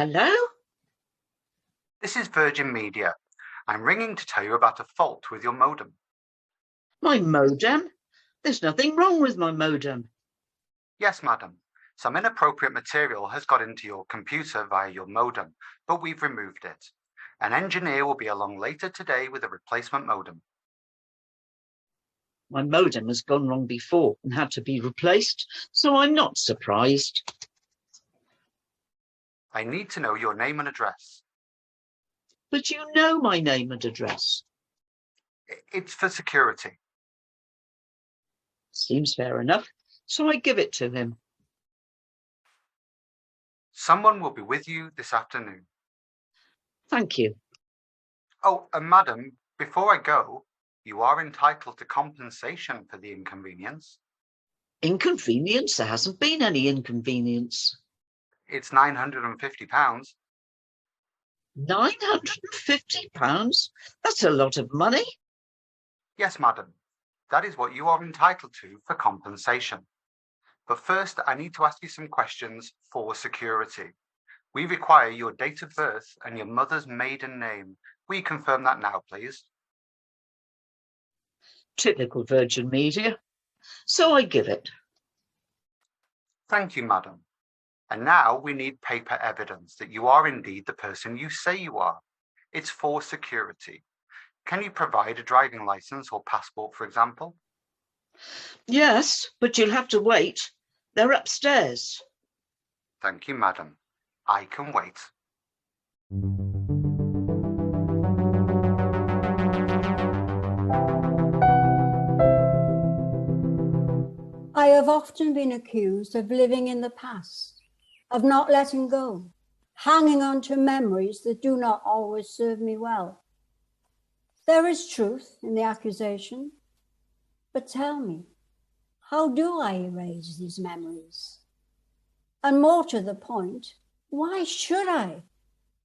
Hello? This is Virgin Media. I'm ringing to tell you about a fault with your modem. My modem? There's nothing wrong with my modem. Yes, madam. Some inappropriate material has got into your computer via your modem, but we've removed it. An engineer will be along later today with a replacement modem. My modem has gone wrong before and had to be replaced, so I'm not surprised. I need to know your name and address. But you know my name and address. It's for security. Seems fair enough, so I give it to him. Someone will be with you this afternoon. Thank you. Oh, and madam, before I go, you are entitled to compensation for the inconvenience. Inconvenience? There hasn't been any inconvenience. It's £950. £950? That's a lot of money. Yes, madam. That is what you are entitled to for compensation. But first, I need to ask you some questions for security. We require your date of birth and your mother's maiden name. Will you confirm that now, please? Typical Virgin Media. So I give it. Thank you, madam. And now we need paper evidence that you are indeed the person you say you are. It's for security. Can you provide a driving license or passport, for example? Yes, but you'll have to wait. They're upstairs. Thank you, madam. I can wait. I have often been accused of living in the past, of not letting go, hanging on to memories that do not always serve me well. There is truth in the accusation, but tell me, how do I erase these memories? And more to the point, why should I?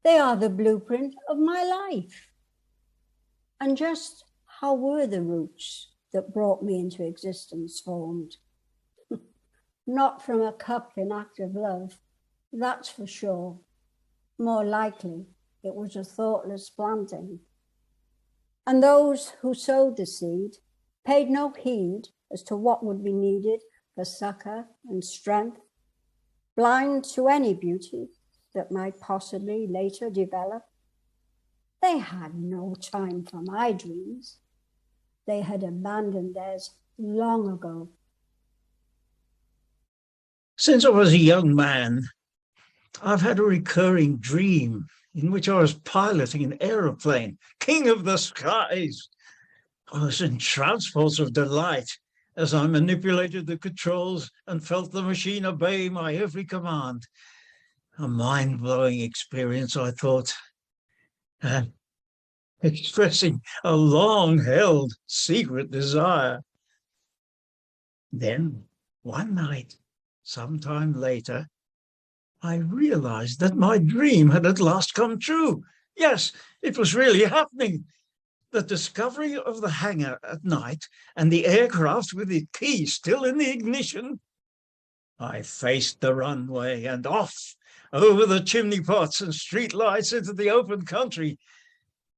They are the blueprint of my life. And just how were the roots that brought me into existence formed? Not from a cup in active love, that's for sure. More likely, it was a thoughtless planting. And those who sowed the seed paid no heed as to what would be needed for succor and strength, blind to any beauty that might possibly later develop. They had no time for my dreams. They had abandoned theirs long ago. Since I was a young man, I've had a recurring dream in which I was piloting an aeroplane, king of the skies. I was in transports of delight as I manipulated the controls and felt the machine obey my every command. A mind-blowing experience, I thought, expressing a long-held secret desire. Then, one night, sometime later, I realized that my dream had at last come true. Yes, it was really happening. The discovery of the hangar at night and the aircraft with its key still in the ignition. I faced the runway and off over the chimney pots and street lights into the open country.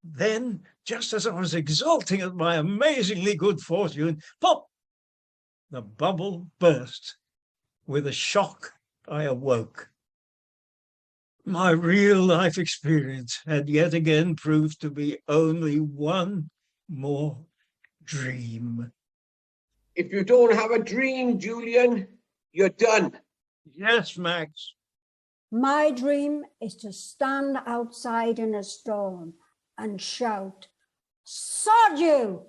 Then, just as I was exulting at my amazingly good fortune, pop! The bubble burst. With a shock, I awoke. My real-life experience had yet again proved to be only one more dream. If you don't have a dream, Julian, you're done. Yes, Max. My dream is to stand outside in a storm and shout, "Sod you!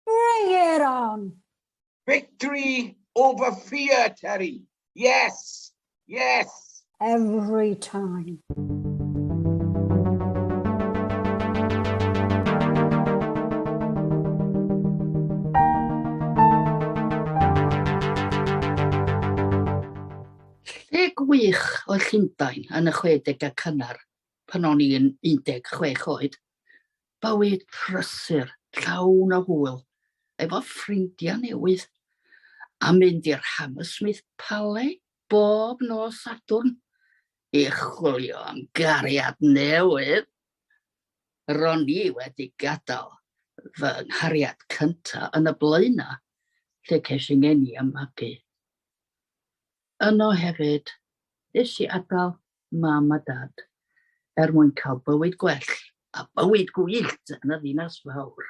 Bring it on!" Victory over fear, Terry. Yes, yes. Every time. Lle gwych oedd Llundain yn y 60au cynnar pan o'n i'n 16 oed. Bywyd prysur, llawn o hwyl, efo ffrindiau newydd, a mynd i'r Hammersmith Palais bob nos Sadwrn, I chwilio am gariad newydd. Ro'n i wedi gadael fy nghariad cyntaf yn y blaena, lle ces i ngeni am magu. Yno hefyd, nes i adael mam a dad mwyn cael bywyd gwell a bywyd gwyllt yn y ddinas fawr.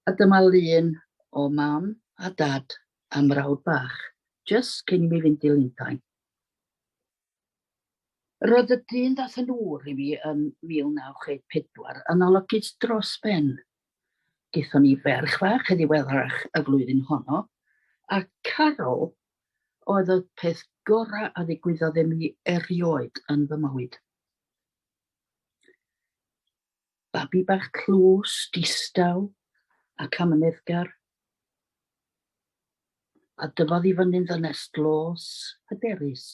A dyma lun o mam a dad a mrawd bach, jyst cyn i mi fynd i Lundain. Roedd y dyn dath yn ŵr i mi yn 1964 yn olygus dros ben. Gaethon ni ferch fach yn ddiweddarach y flwyddyn honno, a Carol oedd y peth gorau a ddigwyddodd i mi erioed yn fy mywyd. Babi bach clws, distaw, ac am ynyddgar. A dyfodd i fyny'n ddynes glos, hyderus,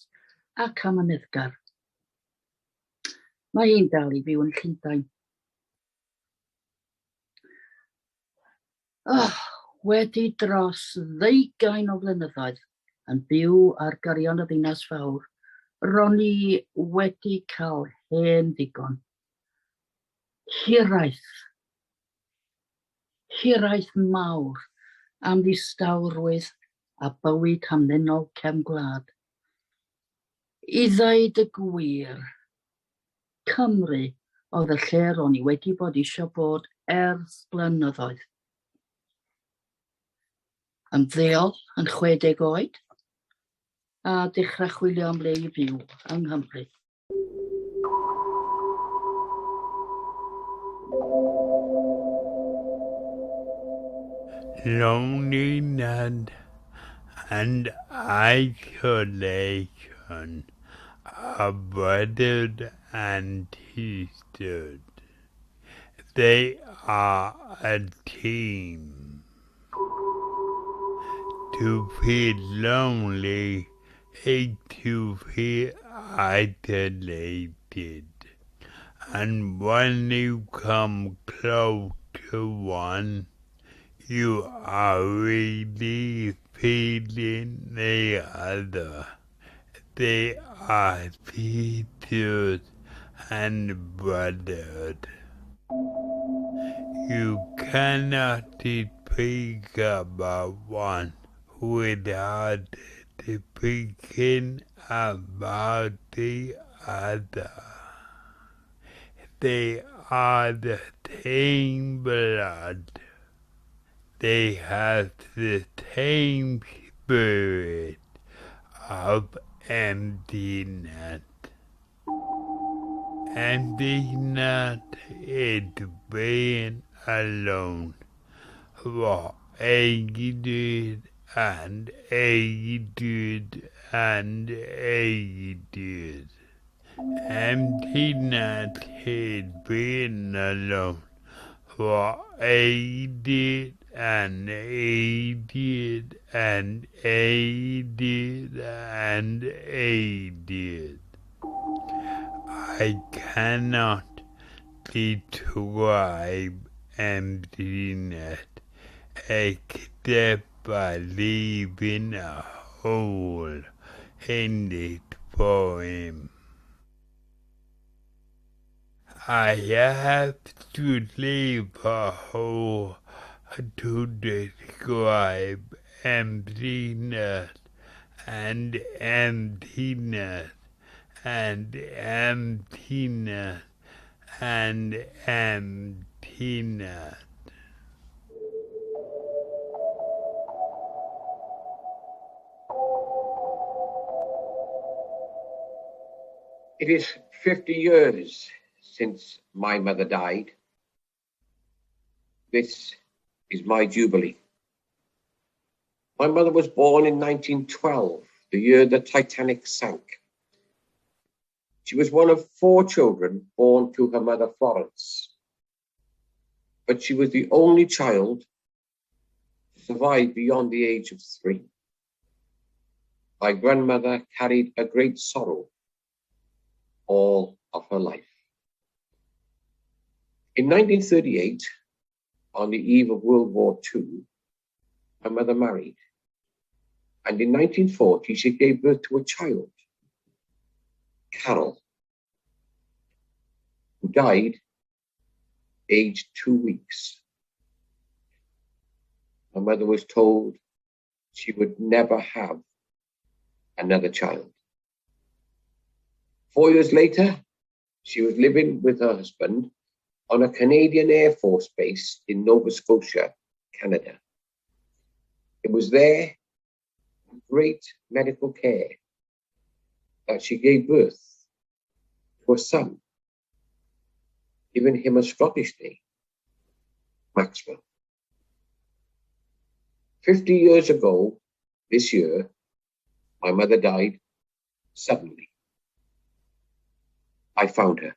ac am ynyddgar. Mae hi'n dal i fyw yn Llundain. Wedi dros 20 o flynyddoedd yn byw ar garion y ddinas fawr, ro'n i wedi cael hen ddigon. Hiraeth mawr am ddistawrwydd a bywyd hamddenol cefn gwlad. I ddweud y gwir, Cymru oedd y lle ro'n i wedi bod eisiau bod ers blynyddoedd. Ymddeol yn 60 oed a dechrau chwilio am le i fyw yng Nghymru. Loneliness and isolation are weathered and tested. They are a team. To feel lonely is to feel isolated. And when you come close to one, you are really feeling the other. They are teachers and brothers. You cannot speak about one without speaking about the other. They are the same blood. They have the same spirit of emptiness. Emptiness is being alone, for ages and ages and ages. Emptiness is being alone, for ages and ages and ages and ages. I cannot describe emptiness except by leaving a hole in this poem. I have to leave a hole to describe emptiness and emptiness and emptiness and emptiness. It is 50 years since my mother died. This is my jubilee. My mother was born in 1912, the year the Titanic sank. She was one of 4 children born to her mother Florence, but she was the only child to survive beyond the age of 3. My grandmother carried a great sorrow all of her life. In 1938, on the eve of World War II, my mother married. And in 1940, she gave birth to a child. Carol, who died aged 2 weeks. My mother was told she would never have another child. 4 years later, she was living with her husband on a Canadian Air Force base in Nova Scotia, Canada. It was there, with great medical care, that she gave birth to a son, giving him a Scottish name, Maxwell. 50 years ago, this year, my mother died suddenly. I found her.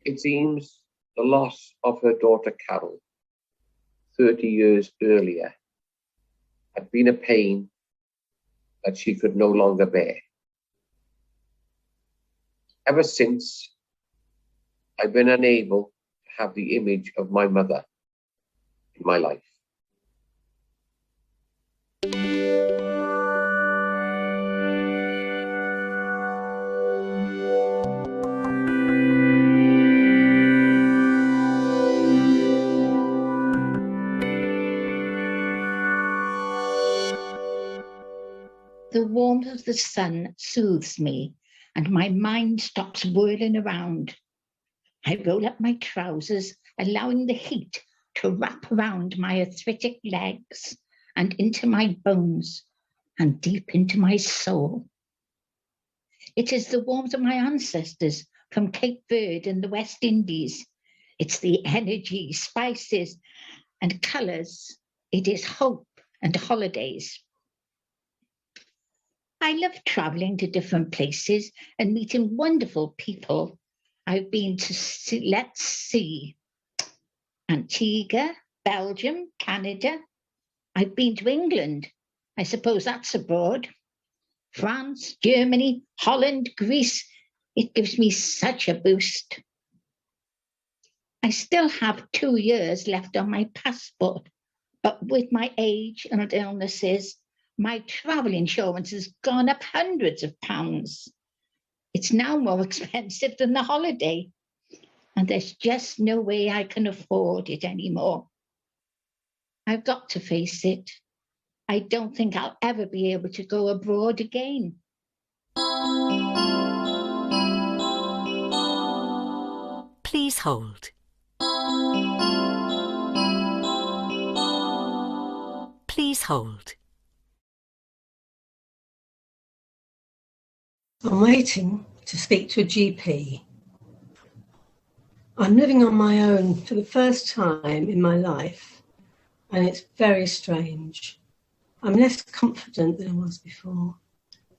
It seems the loss of her daughter Carol 30 years earlier had been a pain that she could no longer bear. Ever since, I've been unable to have the image of my mother in my life. The warmth of the sun soothes me and my mind stops whirling around. I roll up my trousers, allowing the heat to wrap around my arthritic legs and into my bones and deep into my soul. It is the warmth of my ancestors from Cape Verde and the West Indies. It's the energy, spices, and colours. It is hope and holidays. I love traveling to different places and meeting wonderful people. I've been to, let's see, Antigua, Belgium, Canada. I've been to England. I suppose that's abroad. France, Germany, Holland, Greece. It gives me such a boost. I still have 2 years left on my passport, but with my age and illnesses, my travel insurance has gone up hundreds of pounds. It's now more expensive than the holiday, and there's just no way I can afford it anymore. I've got to face it. I don't think I'll ever be able to go abroad again. Please hold. Please hold. I'm waiting to speak to a GP. I'm living on my own for the first time in my life, and it's very strange. I'm less confident than I was before.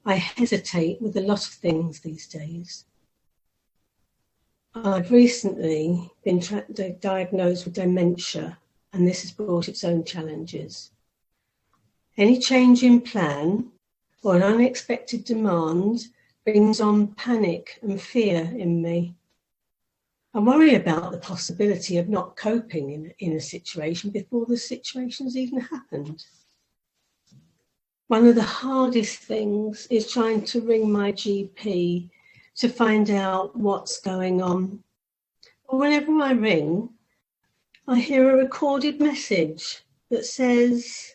I hesitate with a lot of things these days. I've recently been diagnosed with dementia, and this has brought its own challenges. Any change in plan or an unexpected demand brings on panic and fear in me. I worry about the possibility of not coping in a situation before the situation's even happened. One of the hardest things is trying to ring my GP to find out what's going on. But whenever I ring, I hear a recorded message that says,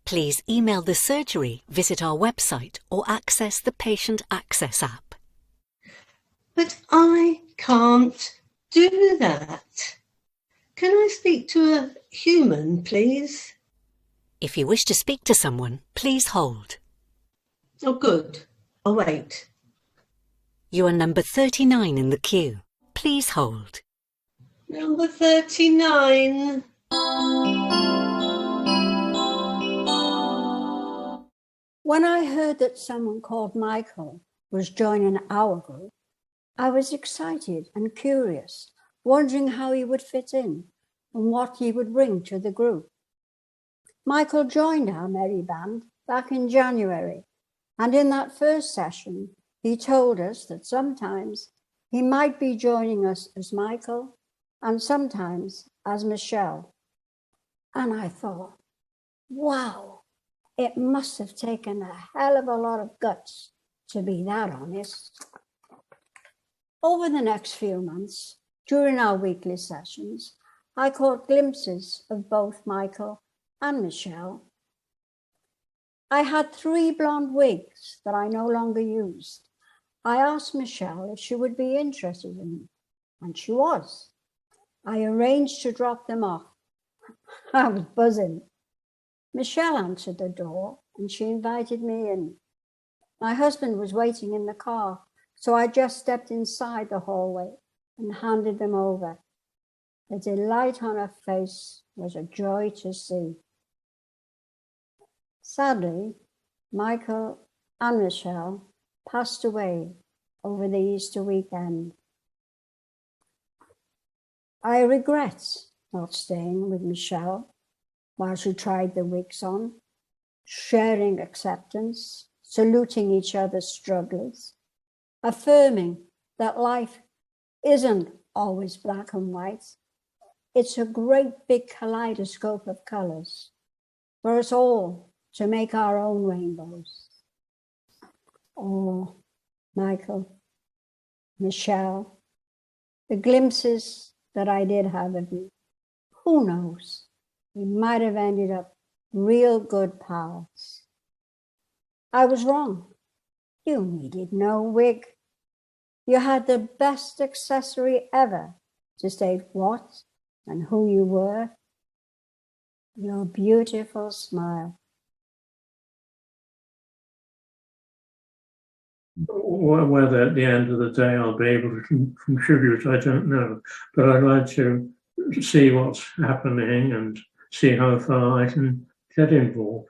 Please email the surgery, visit our website, or access the Patient Access app. but I can't do that. Can I speak to a human, please? If you wish to speak to someone, please hold. Oh, good. I'll wait. You are number 39 in the queue. Please hold. Number 39. When I heard that someone called Michael was joining our group, I was excited and curious, wondering how he would fit in and what he would bring to the group. Michael joined our merry band back in January, and in that first session, he told us that sometimes he might be joining us as Michael and sometimes as Michelle. And I thought, wow, It must have taken a hell of a lot of guts to be that honest. Over the next few months, during our weekly sessions, I caught glimpses of both Michael and Michelle. I had 3 blonde wigs that I no longer used. I asked Michelle if she would be interested in them, and she was. I arranged to drop them off. I was buzzing. Michelle answered the door and she invited me in. My husband was waiting in the car, so I just stepped inside the hallway and handed them over. The delight on her face was a joy to see. Sadly, Michael and Michelle passed away over the Easter weekend. I regret not staying with Michelle while she tried the wigs on, sharing acceptance, saluting each other's struggles, affirming that life isn't always black and white. It's a great big kaleidoscope of colours for us all to make our own rainbows. Oh, Michael, Michelle, the glimpses that I did have of you, who knows? We might have ended up real good pals. I was wrong. You needed no wig. You had the best accessory ever to state what and who you were. Your beautiful smile. Whether at the end of the day I'll be able to contribute, I don't know. But I'd like to see what's happening and see how far I can get involved.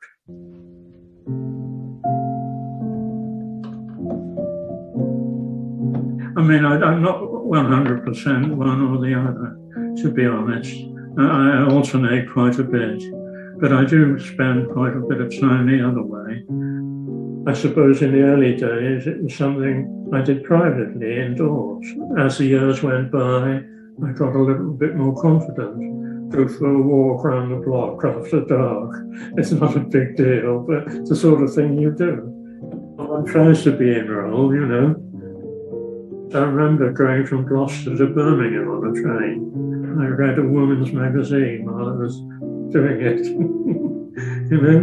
I mean, I'm not 100% one or the other, to be honest. I alternate quite a bit, but I do spend quite a bit of time the other way. I suppose in the early days it was something I did privately indoors. As the years went by, I got a little bit more confident. Go for a walk around the block after dark. It's not a big deal, but it's the sort of thing you do. One tries to be enrolled, you know. I remember going from Gloucester to Birmingham on a train. I read a woman's magazine while I was doing it, you know.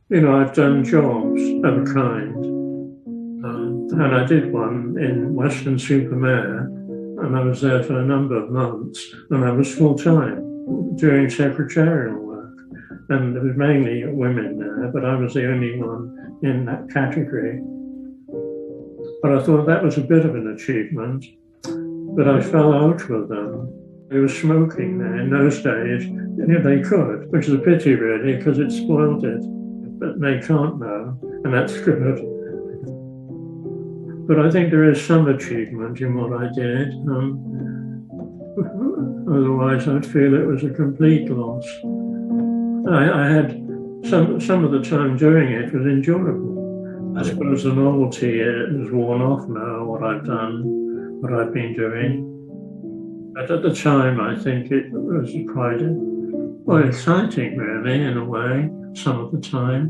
You know, I've done jobs of a kind, and I did one in Weston-super-Mare, and I was there for a number of months, and I was full-time doing secretarial work, and there was mainly women there, but I was the only one in that category. But I thought that was a bit of an achievement, but I fell out with them. They were smoking there in those days. You know, they could, which is a pity really, because it spoiled it. But they can't now, and that's good. But I think there is some achievement in what I did. Otherwise, I'd feel it was a complete loss. I had some of the time doing it was enjoyable. I suppose the novelty has worn off now, what I've done, what I've been doing. But at the time, I think it was quite exciting, really, in a way. Some of the time.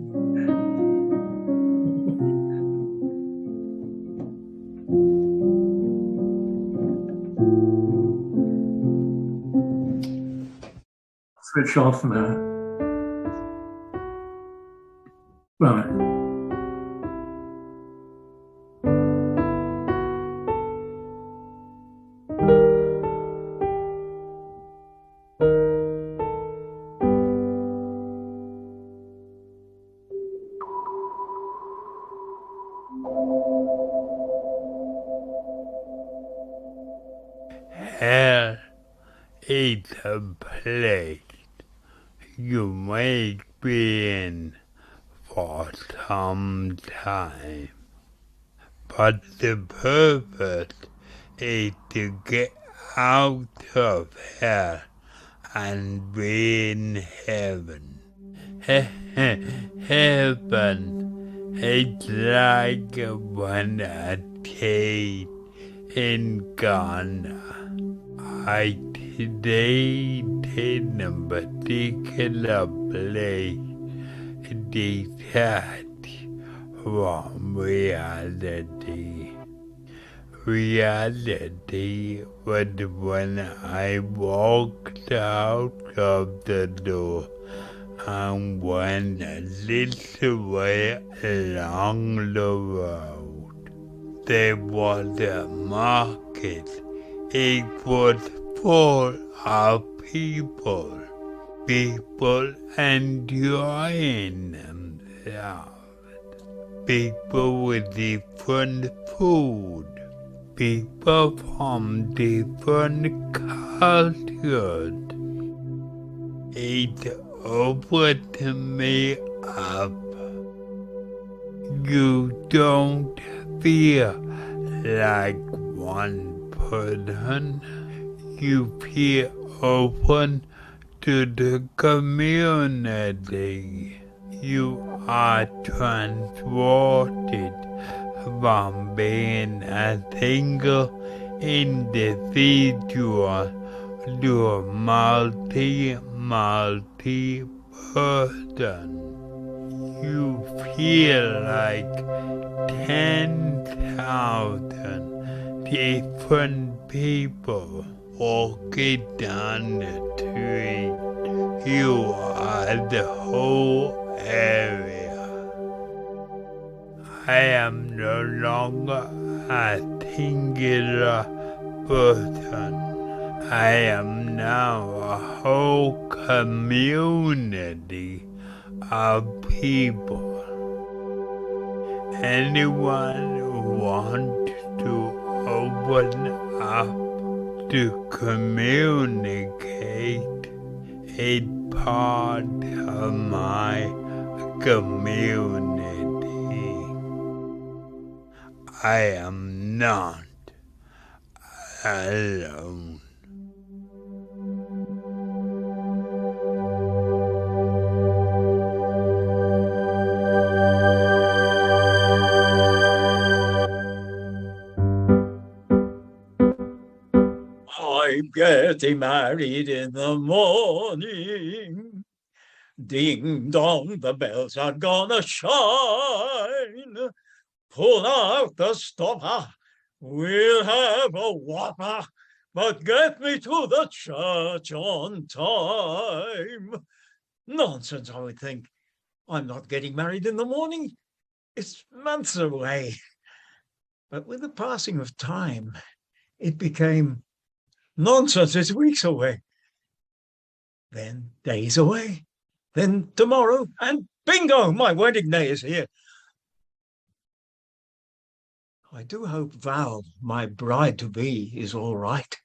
Switch off now. Right. Hell is a place you might be in for some time, but the purpose is to get out of hell and be in heaven. Heaven is like when a teen in Ghana. I stayed in a particular place detached from reality. Reality was when I walked out of the door and went a little way along the road. There was a market. It was full of people enjoying themselves, people with different food, people from different cultures. It opened me up. You don't feel like one person. You feel open to the community. You are transported from being a single individual to a multi-person. You feel like 10,000 different people walking down the street. You are the whole area. I am no longer a singular person. I am now a whole community of people. Anyone who wants to open up to communicate is part of my community. I am not alone. I'm getting married in the morning. Ding dong, the bells are gonna shine. Pull out the stopper, we'll have a whopper, but get me to the church on time. Nonsense, I would think. I'm not getting married in the morning. It's months away. But with the passing of time, it became nonsense, it's weeks away. Then days away. Then tomorrow, and bingo, my wedding day is here. I do hope Val, my bride-to-be, is all right.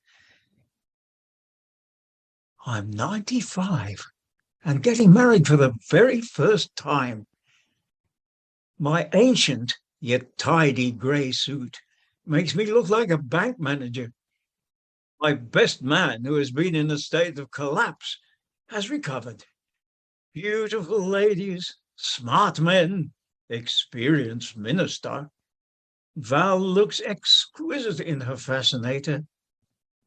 I'm 95 and getting married for the very first time. My ancient yet tidy grey suit makes me look like a bank manager. My best man, who has been in a state of collapse, has recovered. Beautiful ladies, smart men, experienced minister. Val looks exquisite in her fascinator.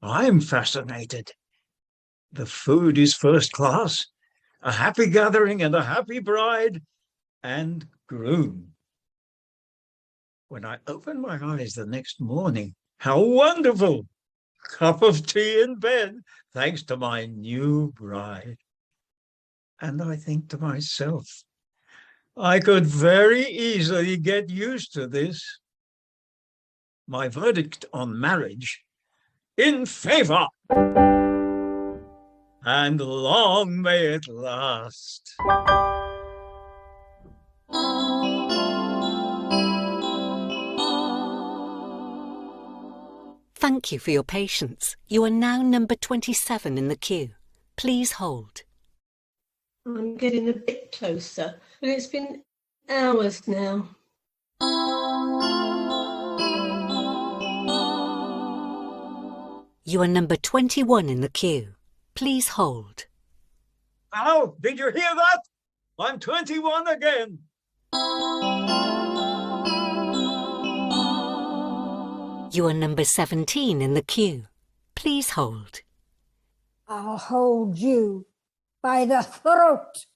I'm fascinated. The food is first class, a happy gathering and a happy bride and groom. When I open my eyes the next morning, how wonderful! Cup of tea in bed, thanks to my new bride. And I think to myself, I could very easily get used to this. My verdict on marriage, in favour. And long may it last. Thank you for your patience. You are now number 27 in the queue. Please hold. I'm getting a bit closer, but it's been hours now. You are number 21 in the queue. Please hold. Val, did you hear that? I'm 21 again. You are number 17 in the queue. Please hold. I'll hold you by the throat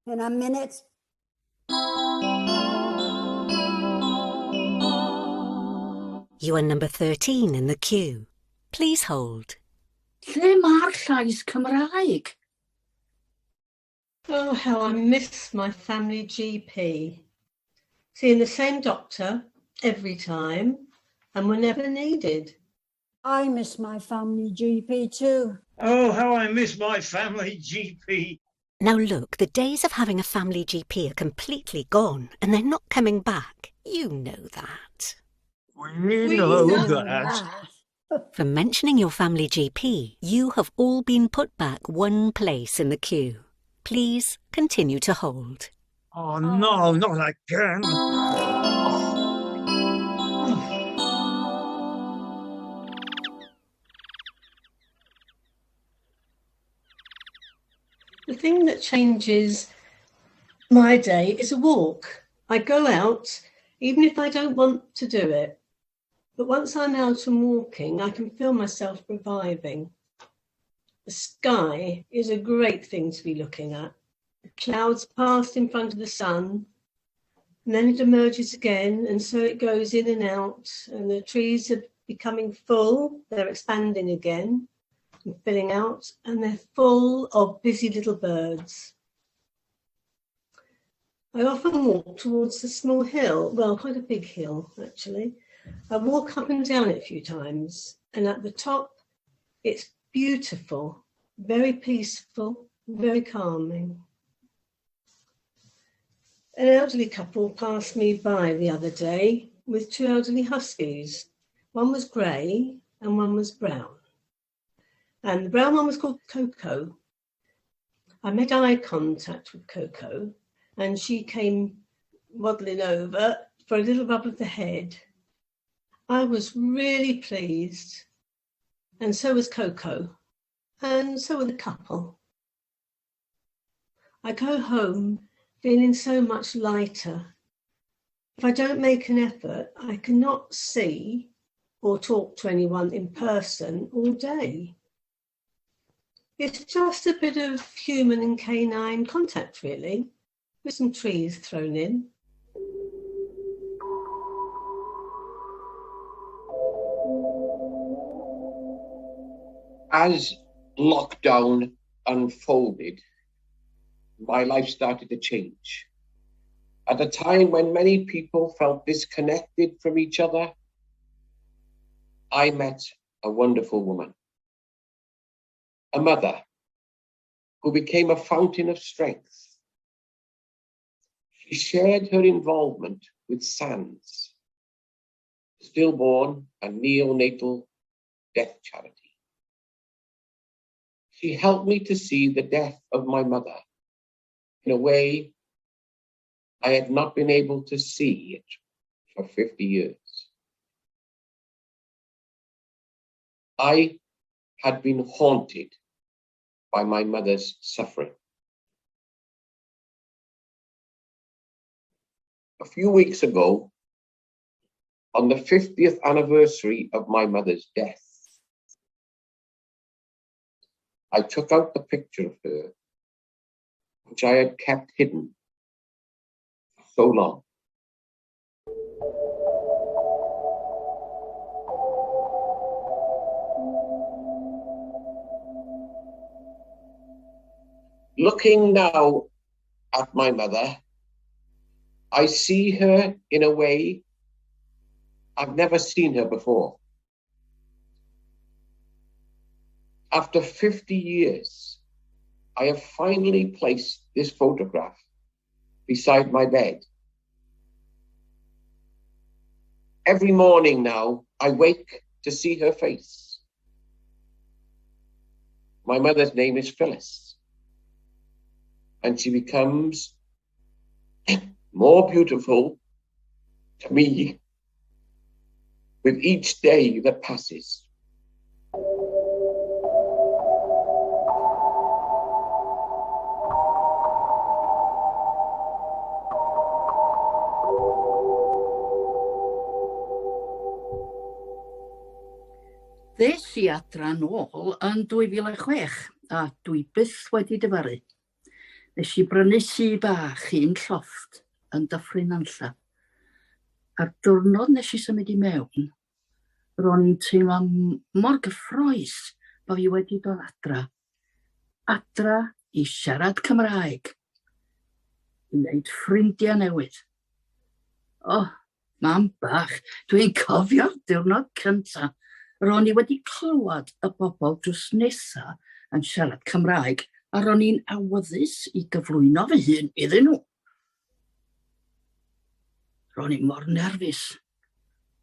in a minute. You are number 13 in the queue. Please hold. Lle mae'r llais Cymraeg? Oh, how I miss my family GP. Seeing the same doctor every time and whenever needed. I miss my family GP too. Oh, how I miss my family GP. Now look, the days of having a family GP are completely gone and they're not coming back. You know that. We know that. For mentioning your family GP, you have all been put back one place in the queue. Please continue to hold. Oh no, not again. The thing that changes my day is a walk. I go out, even if I don't want to do it. But once I'm out and walking, I can feel myself reviving. The sky is a great thing to be looking at. The clouds pass in front of the sun, and then it emerges again, and so it goes in and out, and the trees are becoming full, they're expanding again and filling out, and they're full of busy little birds. I often walk towards a small hill, well, quite a big hill, actually. I walk up and down it a few times, and at the top, it's beautiful, very peaceful, very calming. An elderly couple passed me by the other day with two elderly huskies. One was grey and one was brown. And the brown one was called Coco. I made eye contact with Coco, and she came waddling over for a little rub of the head. I was really pleased, and so was Coco, and so were the couple. I go home feeling so much lighter. If I don't make an effort, I cannot see or talk to anyone in person all day. It's just a bit of human and canine contact, really, with some trees thrown in. As lockdown unfolded, my life started to change. At a time when many people felt disconnected from each other, I met a wonderful woman, a mother who became a fountain of strength. She shared her involvement with SANS, Stillborn and Neonatal Death Charity. She helped me to see the death of my mother in a way I had not been able to see it for 50 years. I had been haunted by my mother's suffering. A few weeks ago, on the 50th anniversary of my mother's death, I took out the picture of her, which I had kept hidden for so long. Looking now at my mother, I see her in a way I've never seen her before. After 50 years, I have finally placed this photograph beside my bed. Every morning now, I wake to see her face. My mother's name is Phyllis, and she becomes more beautiful to me with each day that passes. i adra nôl yn 2006 a dwi byth wedi dyfaru. Nes i brynu tŷ bach un llofft yn Dyffryn Nantlla. A'r diwrnod nes i symud I mewn, ro'n i'n teimlo mor gyffroes bo fi wedi dod adra. Adra I siarad Cymraeg. I wneud ffrindiau newydd. Mam bach, dwi'n cofio'r diwrnod cynta. Ro'n I wedi clywed y bobl drws nesa yn siarad Cymraeg a ro'n i'n awyddus I gyflwyno fy hun iddyn nhw. Ro'n I mor nerfus.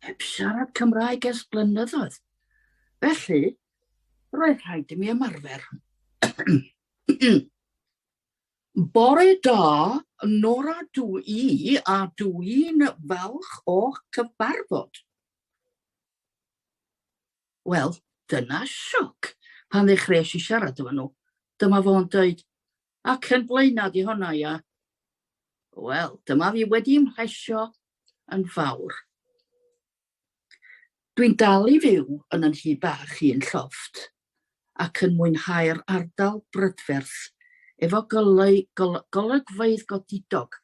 Heb siarad Cymraeg ers blynyddoedd. Felly, roedd rhaid I mi ymarfer. Bore da, Nora dwi a dwi'n falch o cyfarfod. Wel, dyna sioc pan ddechreuais I siarad efo nhw. Dyma fo'n dweud, ac yn blaenad I honna, ia. Wel, dyma fi wedi ymhesio yn fawr. Dwi'n dal I fyw yn yn nhŷ bach un llofft ac yn mwynhau'r ardal brydferth efo golygfeydd godidog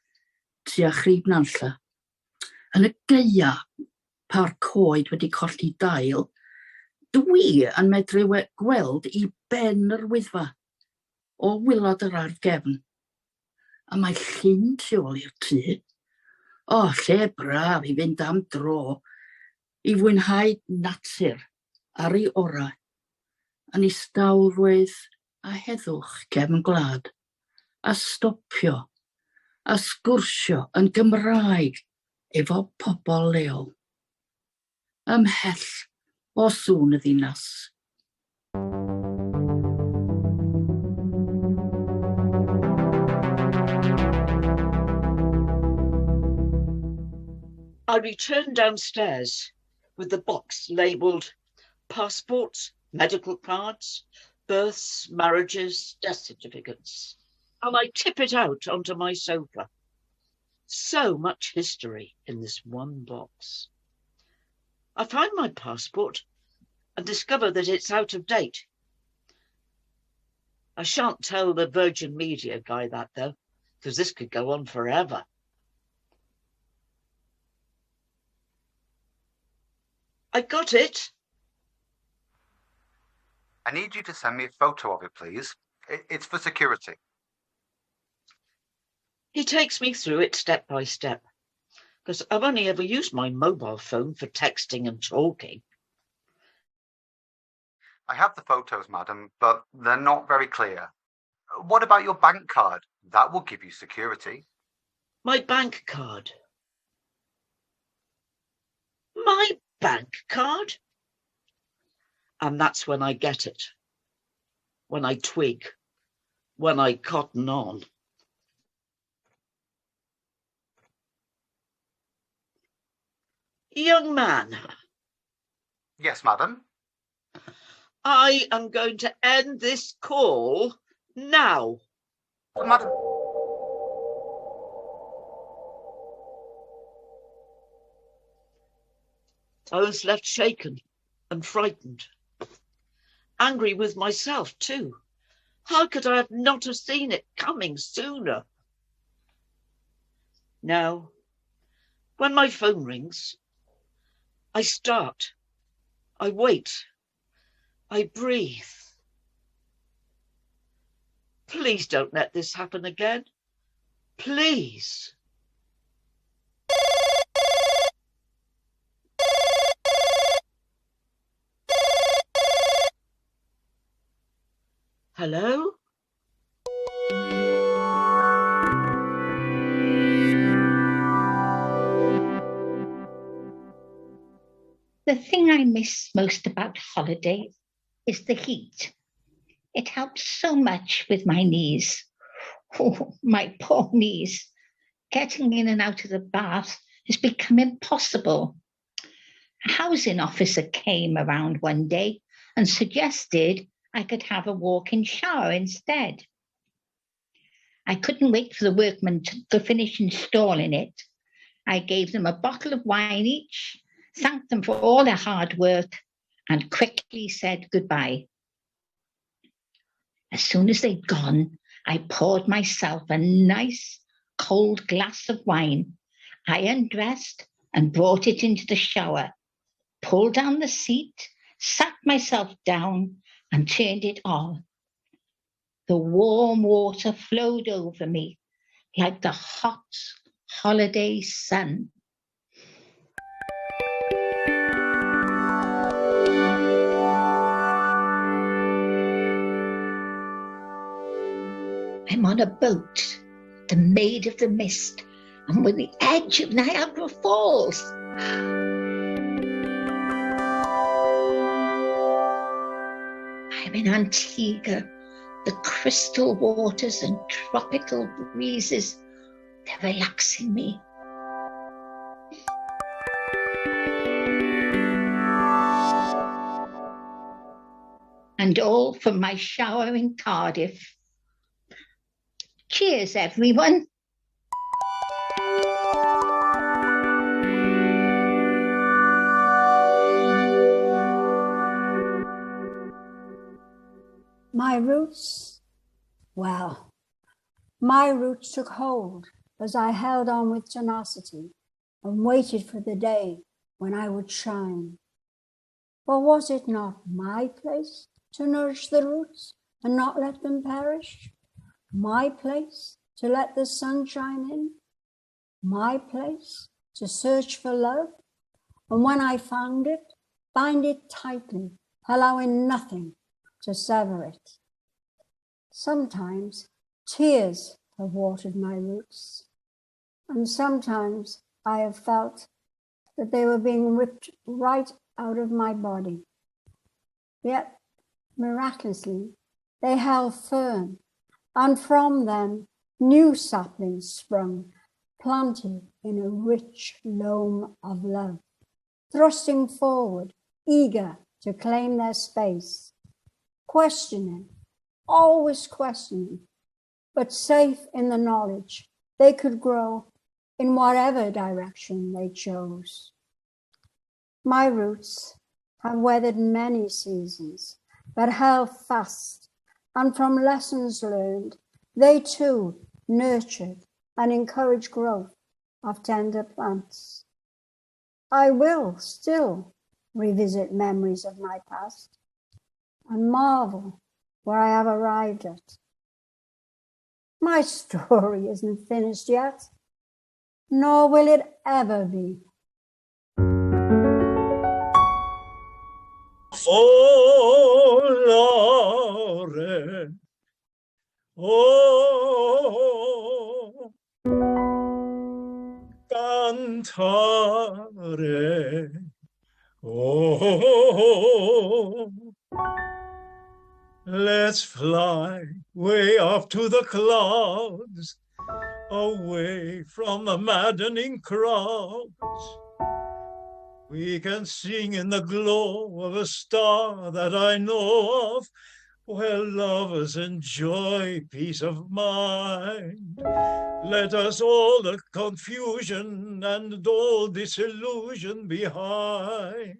tua Chrib Nantlla. Yn y gaea pa'r coed wedi colli dail, dwi yn medru gweld I ben yr Wyddfa o wylod yr ardd gefn. A mae llyn tu ôl i'r tŷ. Lle braf I fynd am dro, I fwynhau natur ar ei orau, yn istawrwydd a heddwch gefn gwlad, a stopio, a sgwrsio yn Gymraeg efo pobl leol. Ymhell o sŵn y ddinas. I returned downstairs with the box labelled passports, medical cards, births, marriages, death certificates, and I tip it out onto my sofa. So much history in this one box. I find my passport and discover that it's out of date. I shan't tell the Virgin Media guy that though, because this could go on forever. I got it. I need you to send me a photo of it, please. It's for security. He takes me through it step by step, because I've only ever used my mobile phone for texting and talking. I have the photos, madam, but they're not very clear. What about your bank card? That will give you security. My bank card. My bank card? And that's when I get it. When I twig. When I cotton on. Young man. Yes, madam. I am going to end this call now. Madam. I was left shaken and frightened. Angry with myself too. How could I have not have seen it coming sooner? Now, when my phone rings, I start, I wait, I breathe. Please don't let this happen again. Please. Hello? The thing I miss most about holiday is the heat. It helps so much with my knees. Oh, my poor knees. Getting in and out of the bath has become impossible. A housing officer came around one day and suggested I could have a walk-in shower instead. I couldn't wait for the workmen to finish installing it. I gave them a bottle of wine each, thanked them for all their hard work, and quickly said goodbye. As soon as they'd gone, I poured myself a nice cold glass of wine. I undressed and brought it into the shower, pulled down the seat, sat myself down and turned it on. The warm water flowed over me like the hot holiday sun. I'm on a boat, the Maid of the Mist, and we're the edge of Niagara Falls. I'm in Antigua, the crystal waters and tropical breezes, they're relaxing me. And all from my shower in Cardiff. Cheers, everyone. My roots, well, my roots took hold as I held on with tenacity and waited for the day when I would shine. For was it not my place to nourish the roots and not let them perish? My place to let the sun shine in? My place to search for love? And when I found it, bind it tightly, allowing nothing to sever it. Sometimes tears have watered my roots, and sometimes I have felt that they were being ripped right out of my body. Yet, miraculously, they held firm, and from them new saplings sprung, planted in a rich loam of love, thrusting forward, eager to claim their space, questioning, always questioning, but safe in the knowledge they could grow in whatever direction they chose. My roots have weathered many seasons, but held fast, and from lessons learned, they too nurtured and encouraged growth of tender plants. I will still revisit memories of my past and marvel where I have arrived at. My story isn't finished yet, nor will it ever be. Oh, Lord, oh, cantare, oh, let's fly way up to the clouds, away from the maddening crowds. We can sing in the glow of a star that I know of, where lovers enjoy peace of mind. Let us all the confusion and all disillusion behind.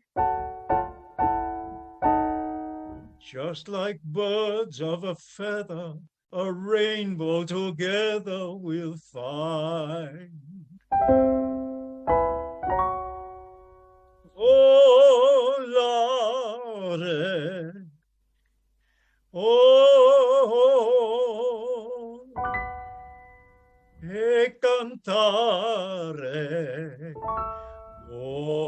Just like birds of a feather, a rainbow together we'll find. Oh, Lord, oh, e cantare, oh,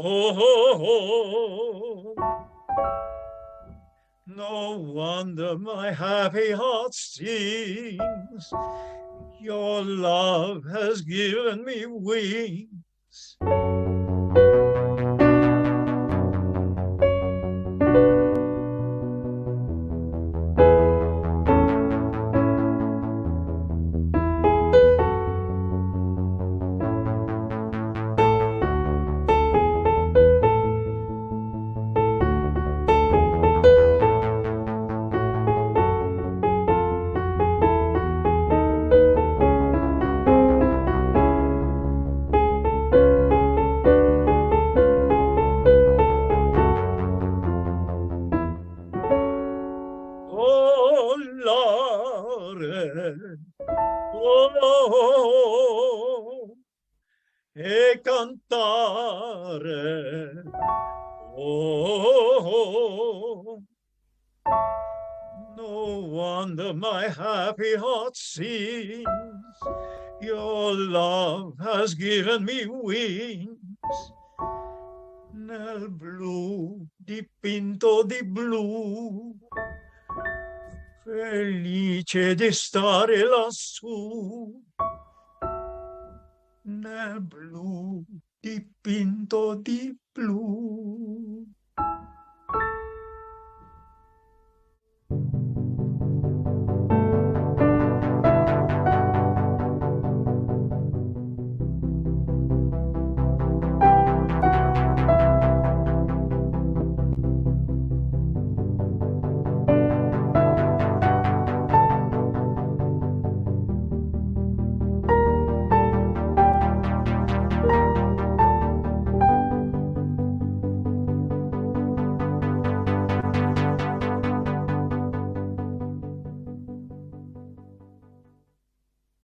no wonder my happy heart sings. Your love has given me wings. oh, e cantare, oh, no wonder my happy heart sings. Your love has given me wings. Nel blu dipinto di blu, felice di stare lassù. Nel blu dipinto di blu.